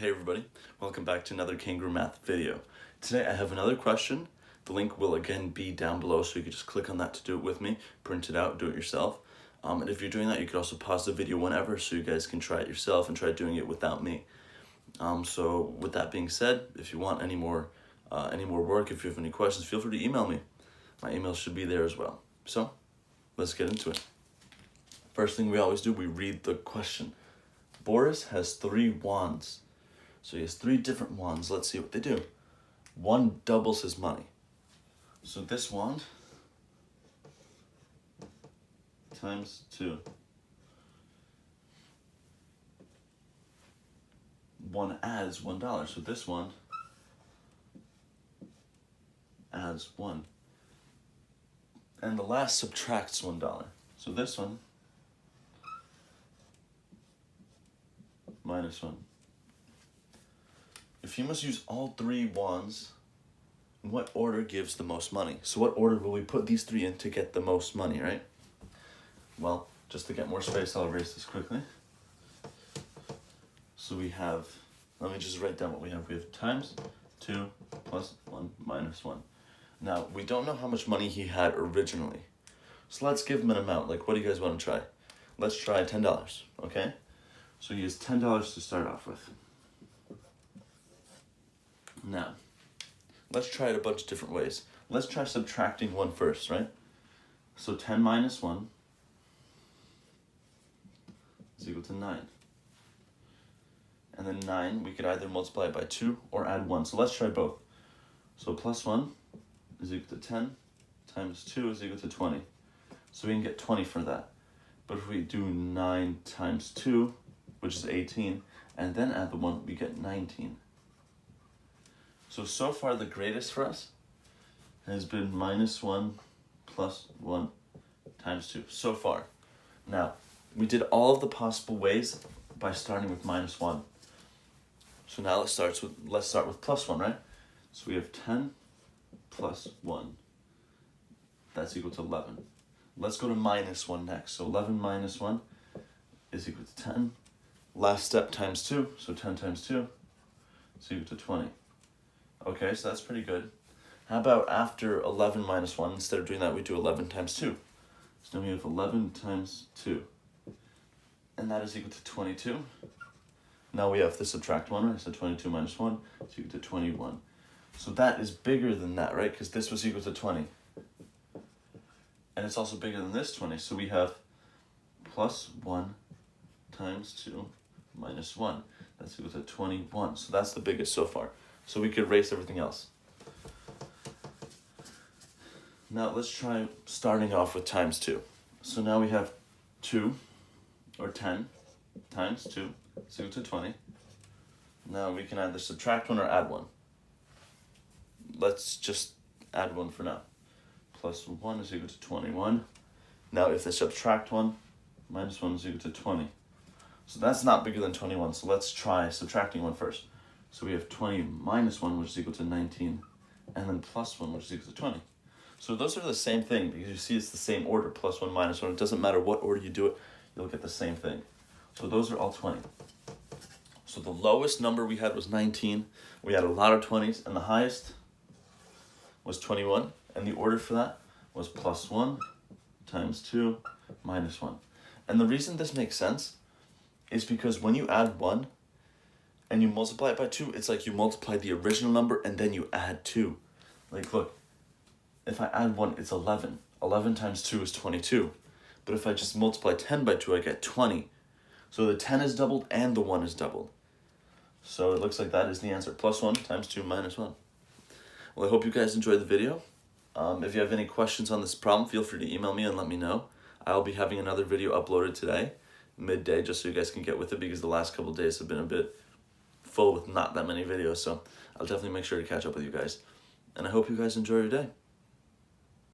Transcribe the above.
Hey everybody, welcome back to another Kangaroo Math video. Today I have another question. The link will again be down below, so you can just click on that to do it with me, print it out, do it yourself. And if you're doing that, you can also pause the video whenever so you guys can try it yourself and try doing it without me. So with that being said, if you want any more work, if you have any questions, feel free to email me. My email should be there as well. So let's get into it. First thing we always do, we read the question. Boris has 3 wands. So he has 3 different wands. Let's see what they do. One doubles his money. So this wand times 2. One adds $1. So this one adds 1. And the last subtracts $1. So this one minus 1. If you must use all 3 wands, what order gives the most money? So what order will we put these 3 in to get the most money, right? Well, just to get more space, I'll erase this quickly. So we have, let me just write down what we have. We have times 2 plus 1 minus 1. Now, we don't know how much money he had originally. So let's give him an amount. Like, what do you guys want to try? Let's try $10, okay? So he has $10 to start off with. Now, let's try it a bunch of different ways. Let's try subtracting 1 first, right? So 10 minus 1 is equal to 9. And then 9, we could either multiply it by 2 or add 1. So let's try both. So plus 1 is equal to 10 times 2 is equal to 20. So we can get 20 for that. But if we do 9 times 2, which is 18, and then add the 1, we get 19. So far the greatest for us has been minus 1 plus 1 times 2, so far. Now, we did all of the possible ways by starting with minus 1. So now let's start with plus 1, right? So we have 10 plus 1. That's equal to 11. Let's go to minus 1 next. So 11 minus 1 is equal to 10. Last step times 2, so 10 times 2 is equal to 20. Okay, so that's pretty good. How about after 11 minus 1, instead of doing that, we do 11 times 2. So now we have 11 times 2. And that is equal to 22. Now we have to subtract 1, right? So 22 minus 1 is equal to 21. So that is bigger than that, right? Because this was equal to 20. And it's also bigger than this 20. So we have plus 1 times 2 minus 1. That's equal to 21. So that's the biggest so far. So we could erase everything else. Now let's try starting off with times 2. So now we have 2, or 10, times 2 is equal to 20. Now we can either subtract 1 or add 1. Let's just add 1 for now. Plus 1 is equal to 21. Now if they subtract 1, minus 1 is equal to 20. So that's not bigger than 21, so let's try subtracting 1 first. So we have 20 minus 1, which is equal to 19, and then plus 1, which is equal to 20. So those are the same thing, because you see it's the same order, plus 1, minus 1. It doesn't matter what order you do it, you'll get the same thing. So those are all 20. So the lowest number we had was 19. We had a lot of 20s, and the highest was 21. And the order for that was plus 1 times 2 minus 1. And the reason this makes sense is because when you add 1 and you multiply it by 2, it's like you multiply the original number and then you add 2. Like, look, if I add 1, it's 11. 11 times 2 is 22. But if I just multiply 10 by 2, I get 20. So the 10 is doubled and the 1 is doubled. So it looks like that is the answer. Plus 1 times 2 minus 1. Well, I hope you guys enjoyed the video. If you have any questions on this problem, feel free to email me and let me know. I'll be having another video uploaded today, midday, just so you guys can get with it, because the last couple of days have been a bit full with not that many videos. So I'll definitely make sure to catch up with you guys. And I hope you guys enjoy your day.